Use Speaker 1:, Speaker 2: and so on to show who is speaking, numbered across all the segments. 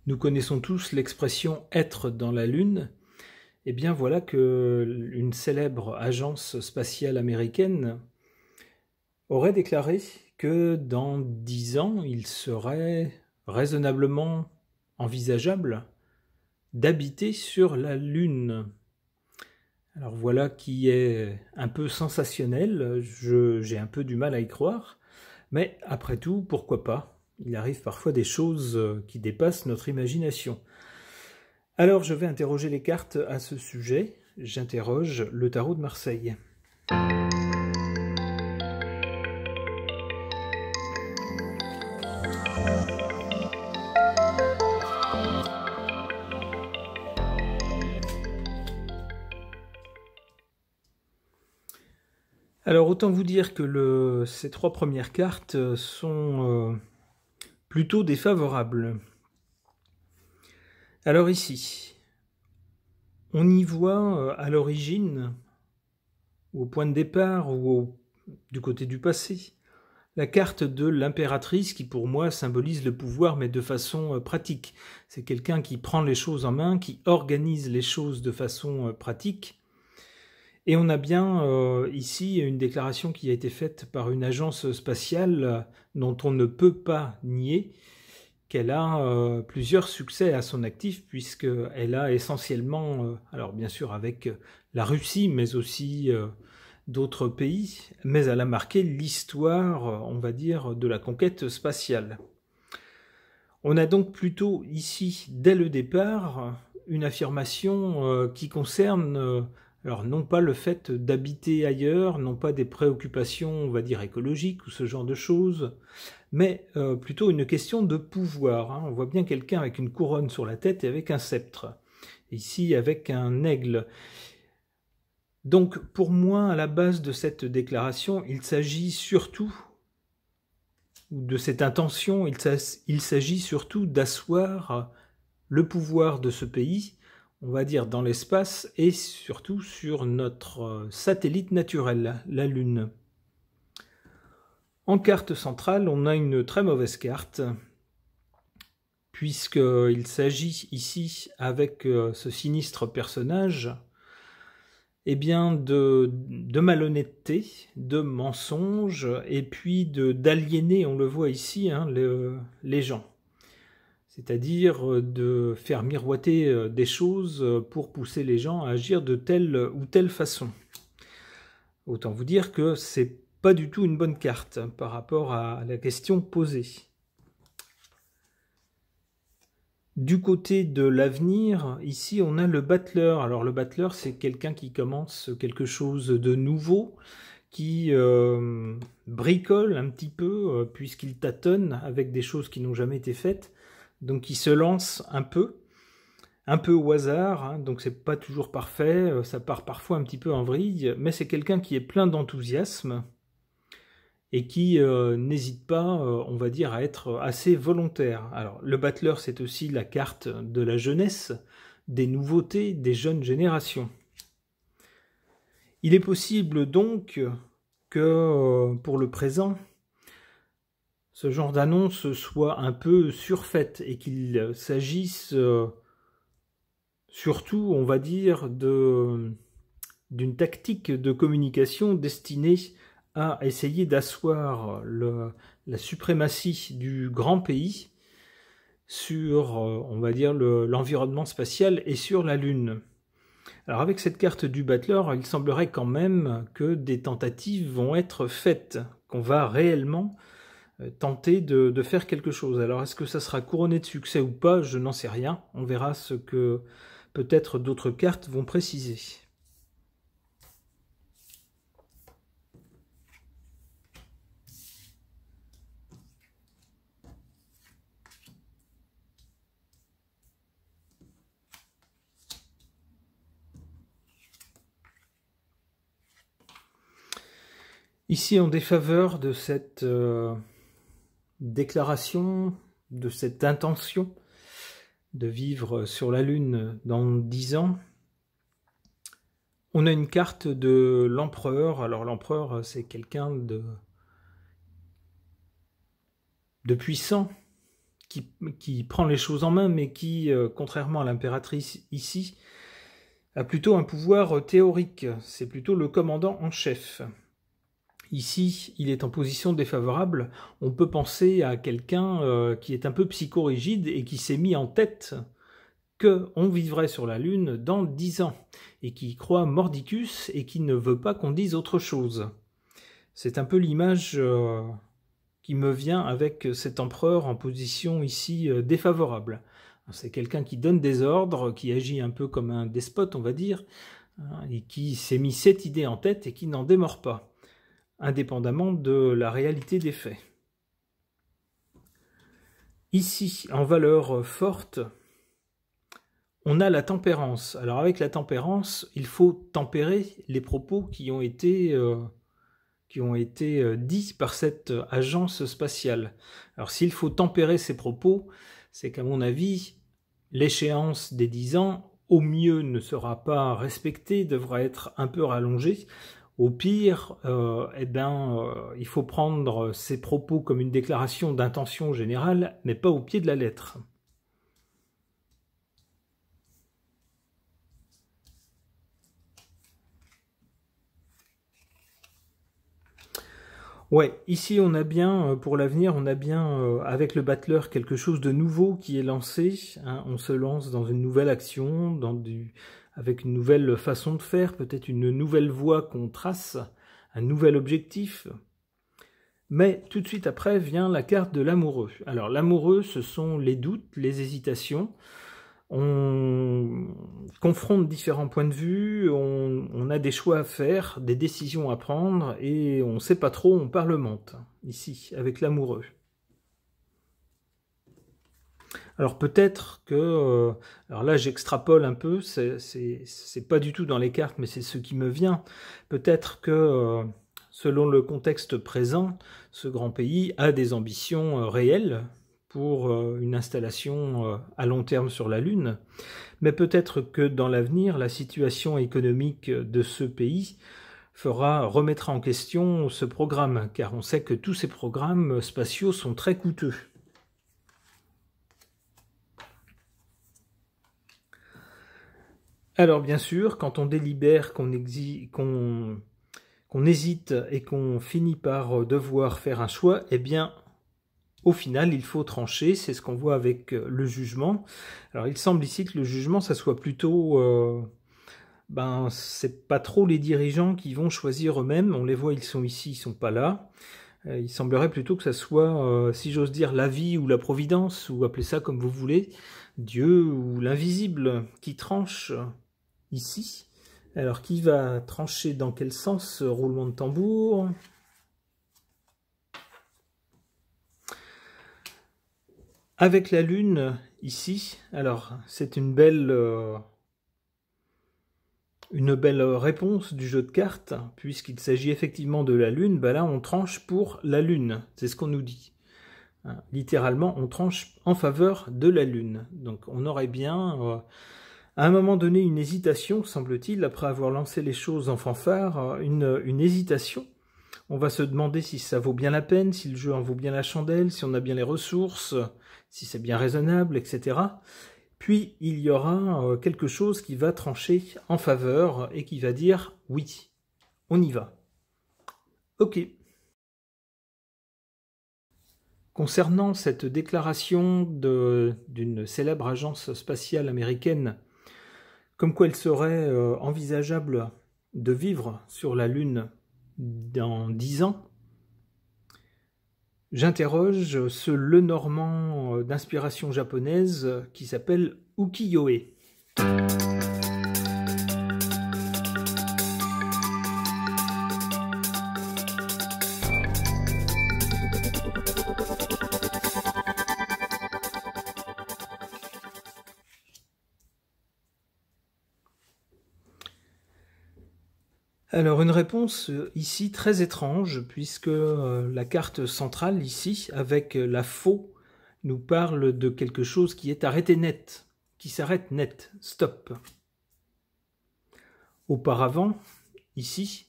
Speaker 1: Nous connaissons tous l'expression « être dans la Lune ». Eh bien voilà que une célèbre agence spatiale américaine aurait déclaré que dans 10 ans, il serait raisonnablement envisageable d'habiter sur la Lune. Alors voilà qui est un peu sensationnel, j'ai un peu du mal à y croire, mais après tout, pourquoi pas? Il arrive parfois des choses qui dépassent notre imagination. Alors je vais interroger les cartes à ce sujet, j'interroge le tarot de Marseille. Alors autant vous dire que ces 3 premières cartes sont plutôt défavorables. Alors ici, on y voit à l'origine, ou au point de départ, ou du côté du passé, la carte de l'impératrice qui pour moi symbolise le pouvoir mais de façon pratique. C'est quelqu'un qui prend les choses en main, qui organise les choses de façon pratique. Et on a bien ici une déclaration qui a été faite par une agence spatiale dont on ne peut pas nier qu'elle a plusieurs succès à son actif, puisqu'elle a essentiellement, alors bien sûr avec la Russie, mais aussi d'autres pays, mais elle a marqué l'histoire, on va dire, de la conquête spatiale. On a donc plutôt ici, dès le départ, une affirmation qui concerne, alors non pas le fait d'habiter ailleurs, non pas des préoccupations, on va dire, écologiques ou ce genre de choses, mais plutôt une question de pouvoir. Hein. On voit bien quelqu'un avec une couronne sur la tête et avec un sceptre. Ici, avec un aigle. Donc, pour moi, à la base de cette déclaration, il s'agit surtout, ou de cette intention, il s'agit surtout d'asseoir le pouvoir de ce pays, on va dire dans l'espace, et surtout sur notre satellite naturel, la Lune. En carte centrale, on a une très mauvaise carte, puisqu'il s'agit ici, avec ce sinistre personnage, eh bien de malhonnêteté, de mensonge, et puis d'aliéner, on le voit ici, hein, les gens. C'est-à-dire de faire miroiter des choses pour pousser les gens à agir de telle ou telle façon. Autant vous dire que c'est pas du tout une bonne carte par rapport à la question posée. Du côté de l'avenir, ici on a le battleur. Alors le battleur, c'est quelqu'un qui commence quelque chose de nouveau, qui bricole un petit peu, puisqu'il tâtonne avec des choses qui n'ont jamais été faites. Donc il se lance un peu au hasard, hein, donc c'est pas toujours parfait, ça part parfois un petit peu en vrille, mais c'est quelqu'un qui est plein d'enthousiasme et qui n'hésite pas, on va dire, à être assez volontaire. Alors le battleur, c'est aussi la carte de la jeunesse, des nouveautés, des jeunes générations. Il est possible donc que pour le présent, ce genre d'annonce soit un peu surfaite et qu'il s'agisse surtout, on va dire, d'une tactique de communication destinée à essayer d'asseoir la suprématie du grand pays sur, on va dire, l'environnement spatial et sur la Lune. Alors avec cette carte du battleur, il semblerait quand même que des tentatives vont être faites, qu'on va réellement tenter de faire quelque chose. Alors est-ce que ça sera couronné de succès ou pas? Je n'en sais rien. On verra ce que peut-être d'autres cartes vont préciser. Ici, en défaveur de cette déclaration, de cette intention de vivre sur la Lune dans 10 ans, on a une carte de l'empereur. Alors l'empereur, c'est quelqu'un de puissant, qui prend les choses en main, mais qui, contrairement à l'impératrice ici, a plutôt un pouvoir théorique. C'est plutôt le commandant en chef. Ici, il est en position défavorable. On peut penser à quelqu'un qui est un peu psychorigide et qui s'est mis en tête qu'on vivrait sur la Lune dans 10 ans, et qui croit mordicus et qui ne veut pas qu'on dise autre chose. C'est un peu l'image qui me vient avec cet empereur en position ici défavorable. C'est quelqu'un qui donne des ordres, qui agit un peu comme un despote, on va dire, hein, et qui s'est mis cette idée en tête et qui n'en démord pas, indépendamment de la réalité des faits. Ici, en valeur forte, on a la tempérance. Alors avec la tempérance, il faut tempérer les propos qui ont été dits par cette agence spatiale. Alors s'il faut tempérer ces propos, c'est qu'à mon avis, l'échéance des 10 ans, au mieux, ne sera pas respectée, devra être un peu rallongée. Au pire, il faut prendre ces propos comme une déclaration d'intention générale, mais pas au pied de la lettre. Ouais, ici on a bien, pour l'avenir, on a bien, avec le battleur, quelque chose de nouveau qui est lancé. Hein, on se lance dans une nouvelle action, avec une nouvelle façon de faire, peut-être une nouvelle voie qu'on trace, un nouvel objectif. Mais tout de suite après vient la carte de l'amoureux. Alors l'amoureux, ce sont les doutes, les hésitations. On confronte différents points de vue, on a des choix à faire, des décisions à prendre, et on ne sait pas trop, on parlemente, ici, avec l'amoureux. Alors peut-être que, alors là j'extrapole un peu, c'est pas du tout dans les cartes, mais c'est ce qui me vient, peut-être que, selon le contexte présent, ce grand pays a des ambitions réelles, pour une installation à long terme sur la Lune, mais peut-être que dans l'avenir, la situation économique de ce pays remettra en question ce programme, car on sait que tous ces programmes spatiaux sont très coûteux. Alors bien sûr, quand on délibère, qu'on hésite et qu'on finit par devoir faire un choix, eh bien, au final, il faut trancher, c'est ce qu'on voit avec le jugement. Alors il semble ici que le jugement, ça soit plutôt... c'est pas trop les dirigeants qui vont choisir eux-mêmes, on les voit, ils sont ici, ils sont pas là. Il semblerait plutôt que ça soit, si j'ose dire, la vie ou la providence, ou appelez ça comme vous voulez, Dieu ou l'invisible, qui tranche ici. Alors qui va trancher dans quel sens? Roulement de tambour. Avec la Lune, ici, alors c'est une belle réponse du jeu de cartes, puisqu'il s'agit effectivement de la Lune, là on tranche pour la Lune, c'est ce qu'on nous dit. Littéralement, on tranche en faveur de la Lune. Donc on aurait bien, à un moment donné, une hésitation, semble-t-il, après avoir lancé les choses en fanfare, une hésitation. On va se demander si ça vaut bien la peine, si le jeu en vaut bien la chandelle, si on a bien les ressources, si c'est bien raisonnable, etc. Puis il y aura quelque chose qui va trancher en faveur et qui va dire « oui, on y va ». Ok. Concernant cette déclaration d'une célèbre agence spatiale américaine, comme quoi il serait envisageable de vivre sur la Lune dans 10 ans, j'interroge ce Lenormand d'inspiration japonaise qui s'appelle ukiyo-e. Alors une réponse ici très étrange, puisque la carte centrale ici, avec la faux, nous parle de quelque chose qui est arrêté net, qui s'arrête net, stop. Auparavant, ici,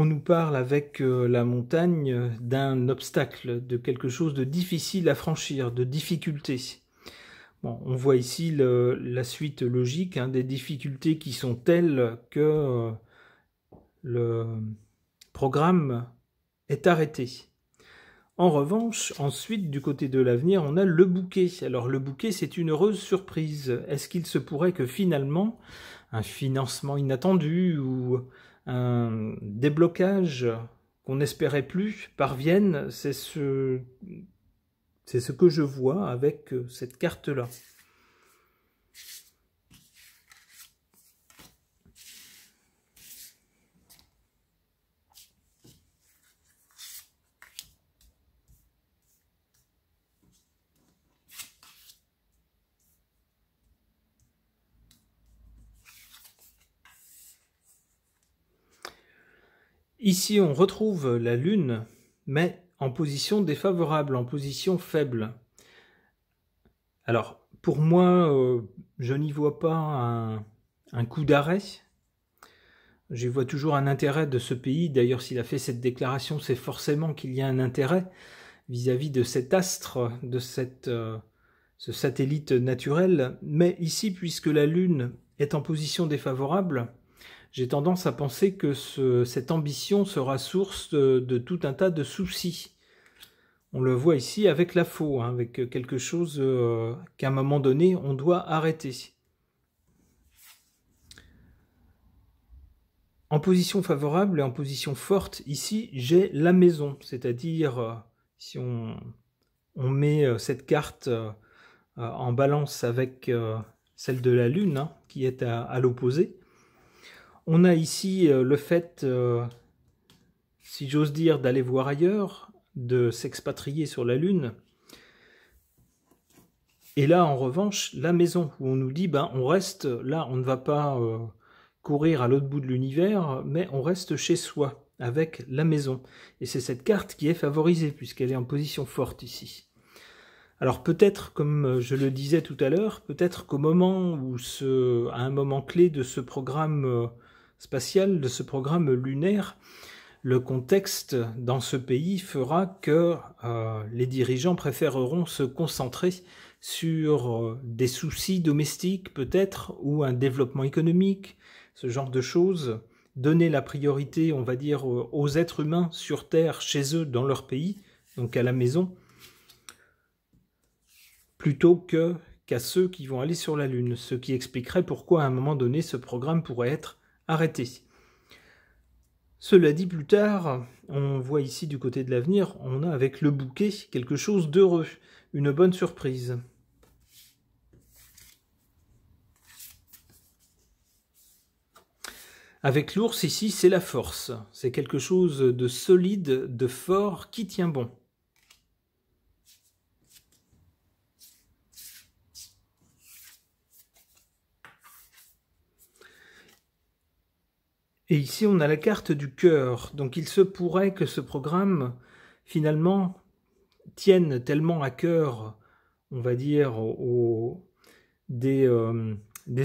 Speaker 1: on nous parle avec la montagne d'un obstacle, de quelque chose de difficile à franchir, de difficulté. Bon, on voit ici la suite logique, hein, des difficultés qui sont telles que le programme est arrêté. En revanche, ensuite, du côté de l'avenir, on a le bouquet. Alors le bouquet, c'est une heureuse surprise. Est-ce qu'il se pourrait que finalement, un financement inattendu ou un déblocage qu'on n'espérait plus parvienne? C'est ce que je vois avec cette carte-là. Ici, on retrouve la Lune, mais en position défavorable, en position faible. Alors, pour moi, je n'y vois pas un coup d'arrêt. J'y vois toujours un intérêt de ce pays. D'ailleurs, s'il a fait cette déclaration, c'est forcément qu'il y a un intérêt vis-à-vis de cet astre, de ce satellite naturel. Mais ici, puisque la Lune est en position défavorable, j'ai tendance à penser que cette ambition sera source de tout un tas de soucis. On le voit ici avec la faux, hein, avec quelque chose qu'à un moment donné, on doit arrêter. En position favorable et en position forte, ici, j'ai la maison. C'est-à-dire, si on met cette carte en balance avec celle de la Lune, hein, qui est à l'opposé, on a ici le fait, si j'ose dire, d'aller voir ailleurs, de s'expatrier sur la Lune. Et là, en revanche, la maison, où on nous dit, ben, on reste là, on ne va pas courir à l'autre bout de l'univers, mais on reste chez soi, avec la maison. Et c'est cette carte qui est favorisée, puisqu'elle est en position forte ici. Alors peut-être, comme je le disais tout à l'heure, peut-être qu'au moment où à un moment clé de ce programme spatial, de ce programme lunaire, le contexte dans ce pays fera que les dirigeants préféreront se concentrer sur des soucis domestiques peut-être, ou un développement économique, ce genre de choses, donner la priorité, on va dire, aux êtres humains sur Terre, chez eux, dans leur pays, donc à la maison, plutôt qu'à ceux qui vont aller sur la Lune, ce qui expliquerait pourquoi à un moment donné ce programme pourrait être arrêté. Cela dit, plus tard, on voit ici du côté de l'avenir, on a avec le bouquet quelque chose d'heureux, une bonne surprise. Avec l'ours ici, c'est la force, c'est quelque chose de solide, de fort, qui tient bon. Et ici, on a la carte du cœur. Donc, il se pourrait que ce programme, finalement, tienne tellement à cœur, on va dire, des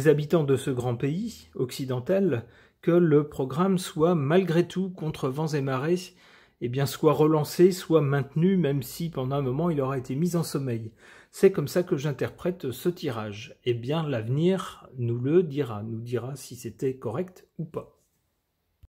Speaker 1: habitants de ce grand pays occidental, que le programme soit, malgré tout, contre vents et marées, eh bien, soit relancé, soit maintenu, même si pendant un moment, il aura été mis en sommeil. C'est comme ça que j'interprète ce tirage. Eh bien, l'avenir nous le dira, nous dira si c'était correct ou pas.